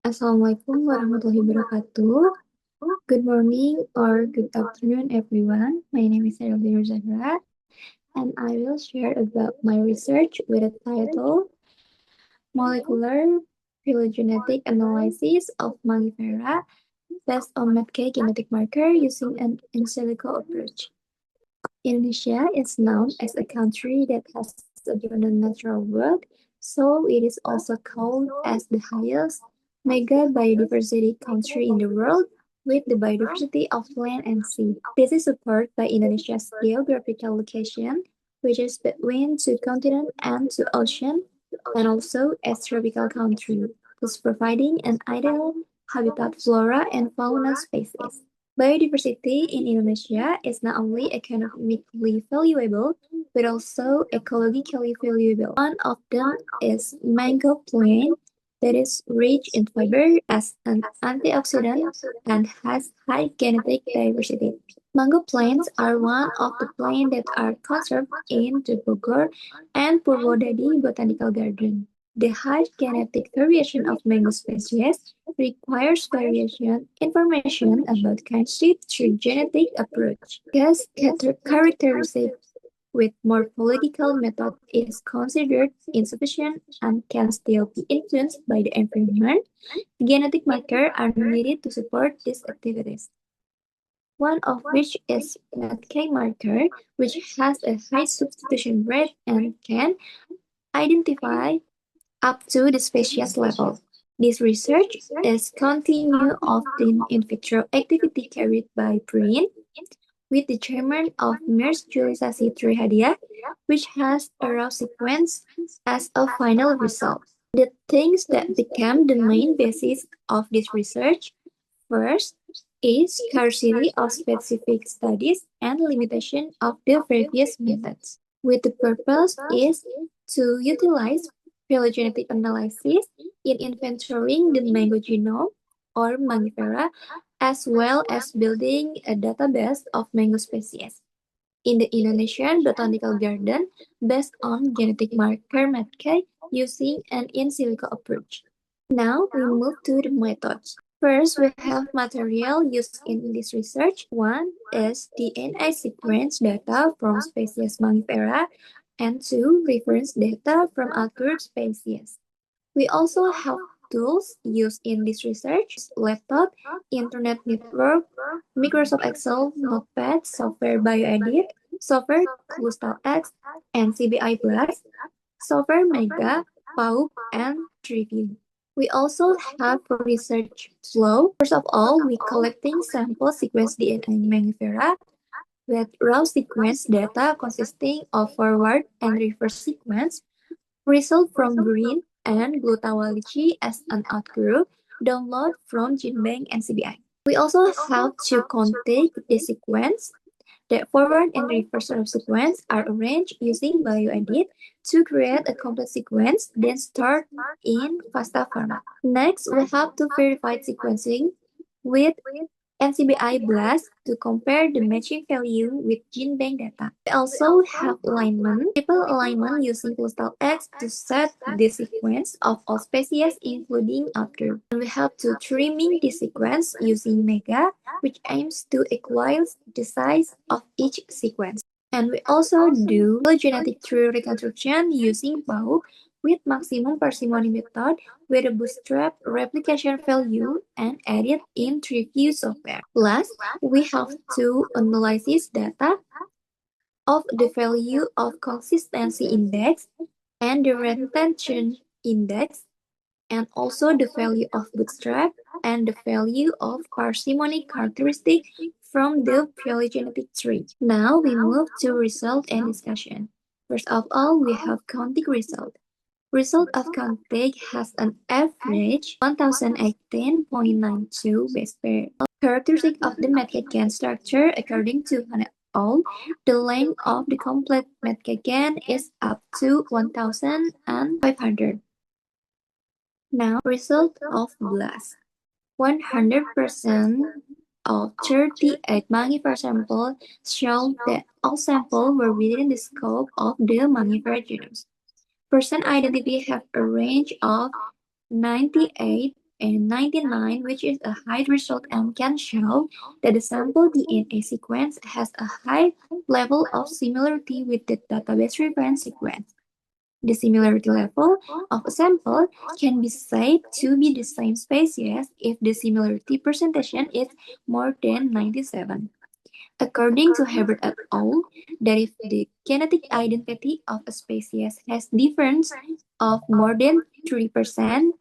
Assalamualaikum warahmatullahi wabarakatuh. Good morning or good afternoon, everyone. My name is Cheryl, and I will share about my research with the title Molecular Phylogenetic Analysis of Mangifera based on matk genetic marker using an in silico approach. Indonesia is known as a country that has abundant natural wealth, so it is also called as the highest mega biodiversity country in the world with the biodiversity of land and sea. This is supported by Indonesia's geographical location, which is between two continents and two oceans, and also a tropical country, thus providing an ideal habitat flora and fauna species. Biodiversity in Indonesia is not only economically valuable, but also ecologically valuable. One of them is mango plant that is rich in fiber as an antioxidant and has high genetic diversity. Mango plants are one of the plants that are conserved in the Bogor and Purwodadi Botanical Garden. The high genetic variation of mango species requires variation information about kinship through genetic approach. Because characteristic with morphological method is considered insufficient and can still be influenced by the environment, genetic markers are needed to support these activities. One of which is matk marker, which has a high substitution rate and can identify up to the species level. This research is continued of the in vitro activity carried by Brin with the chairman of MERS Julisasi Trihadia, which has a raw sequence as a final result. The things that became the main basis of this research first is scarcity of specific studies and limitation of the previous methods. With the purpose is to utilize phylogenetic analysis in inventorying the mango genome or Mangifera, as well as building a database of mango species in the Indonesian Botanical Garden based on genetic marker matk using an in silico approach. Now we move to the methods. First, we have material used in this research. One is DNA sequence data from species Mangifera, and two, reference data from outgroup species. We also have tools used in this research: laptop, internet network, Microsoft Excel, Notepad, software BioEdit, software CrystalX, and CBI Blast, software Mega, PAUP, and Triview. We also have a research flow. First of all, we collecting sample sequence DNA Mangifera with raw sequence data consisting of forward and reverse sequence, result from green and glutawaliji as an outgroup, download from GenBank and CBI. We also have to contate the sequence. The forward and reverse sequence are arranged using BioEdit to create a complete sequence, then stored in FASTA format. Next, we have to verify sequencing with NCBI Blast to compare the matching value with GenBank data. We also have alignment, triple alignment using CrystalX to set the sequence of all species including outgroup. And we have to trimming the sequence using Mega, which aims to equalize the size of each sequence. And we also do phylogenetic tree reconstruction using PAU with maximum parsimony method with a bootstrap replication value and edit in Triview software. Last, we have to analyze data of the value of consistency index and the retention index, and also the value of bootstrap and the value of parsimony characteristic from the phylogenetic tree. Now we move to result and discussion. First of all, we have counting result. Result of Contake has an average 1018.92 base pair. Characteristic of the matk structure according to all, the length of the complete matk is up to 1500. Now, result of blast. 100% of 38 Mangifera samples show that all samples were within the scope of the Mangifera genomes. Person identity have a range of 98 199, which is a high result and can show that the sample DNA sequence has a high level of similarity with the database reference sequence. The similarity level of a sample can be said to be the same species if the similarity percentage is more than 97. According to Herbert et al., that if the genetic identity of a species has difference of more than 3%,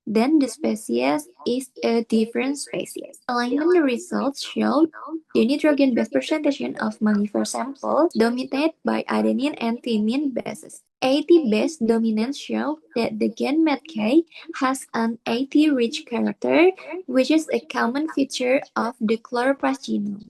then the species is a different species. Alignment results show the nitrogen-based percentage of Mangifera samples dominated by adenine and thymine bases. AT-based dominance show that the gen matk has an AT-rich character, which is a common feature of the chloroplast genome.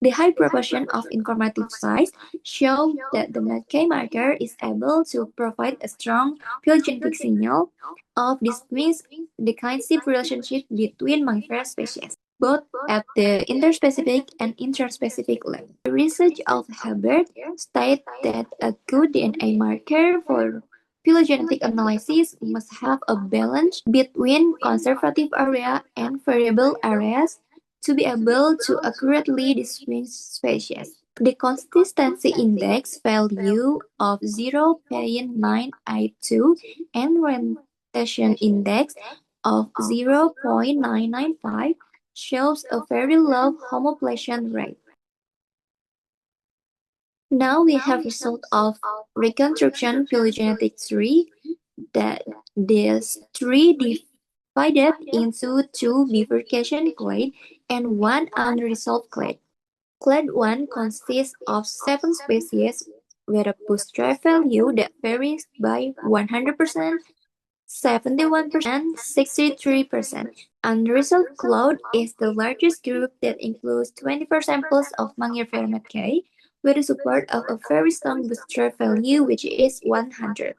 The high proportion of informative sites show that the matk marker is able to provide a strong phylogenetic signal of distinguish the kinship relationship between Mangifera species, both at the interspecific and intraspecific level. The research of Herbert states that a good DNA marker for phylogenetic analysis must have a balance between conservative area and variable areas to be able to accurately distinguish species. The consistency index value of 0.982 and orientation index of 0.995 shows a very low homoplastion rate. Now we have result of reconstruction phylogenetic tree that this tree divided into two bifurcation clade and one unresolved clade. Clade 1 consists of 7 species with a bootstrap value that varies by 100%, 71%, 63%. Unresolved clade is the largest group that includes 24 samples of Mangifera matk with the support of a very strong bootstrap value which is 100.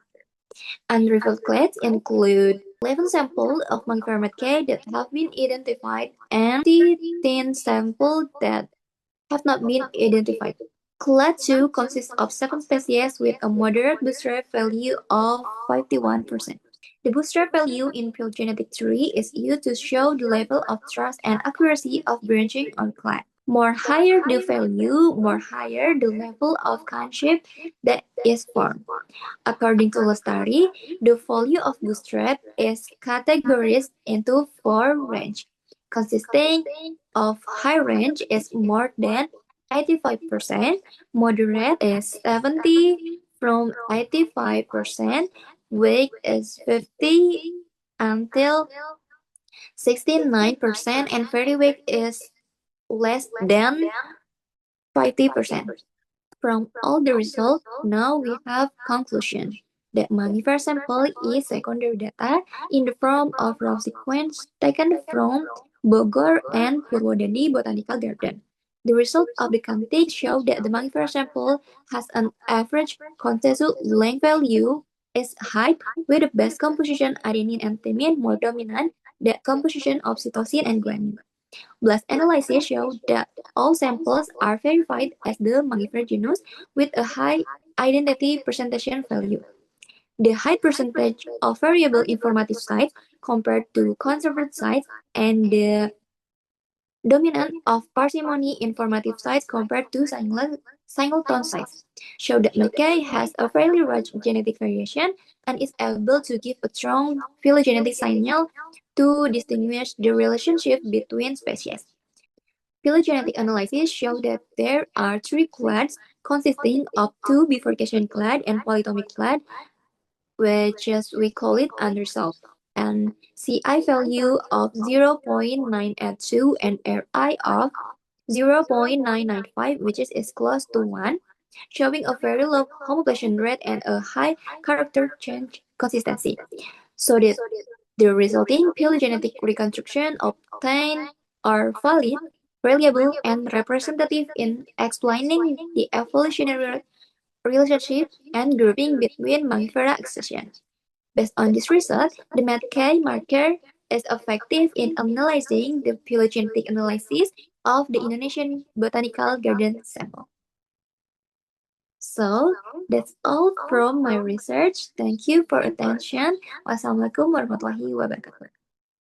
Unresolved clades include 11 samples of Mangifera matk that have been identified and 10 samples that have not been identified. Clade 2 consists of 7 species with a moderate bootstrap value of 51%. The bootstrap value in phylogenetic tree is used to show the level of trust and accuracy of branching on clade. More higher the value, more higher the level of kinship that is formed. According to Lostari, the value of bootstrap is categorized into 4 ranges, consisting of high range is more than 85%, moderate is 70 from 85%, weak is 50 until 69%, and very weak is less than 50%. From all the results, now we have conclusion that Mangifera sample is secondary data in the form of raw sequence taken from Bogor and Purwodadi Botanical Garden. The result of the counting show that the Mangifera sample has an average consensus length value is high with the best composition adenine and thymine more dominant than composition of cytosine and guanine. Blast analysis show that all samples are verified as the Mangifera genus with a high identity percentage value. The high percentage of variable informative sites compared to conserved sites and the dominance of parsimony informative sites compared to singleton sites show that matk has a fairly large genetic variation and is able to give a strong phylogenetic signal to distinguish the relationship between species. Phylogenetic analysis show that there are 3 clades consisting of 2 bifurcation clade and polytomic clade, which is we call it unresolved, and CI value of 0.982 and RI of 0.995, which is close to 1, showing a very low homoplastion rate and a high character change consistency. So that the resulting phylogenetic reconstruction obtained are valid, reliable, and representative in explaining the evolutionary relationship and grouping between Mangifera accessions. Based on this result, the matk marker is effective in analyzing the phylogenetic analysis of the Indonesian Botanical Garden sample. So, that's all from my research. Thank you for attention. Wassalamualaikum warahmatullahi wabarakatuh.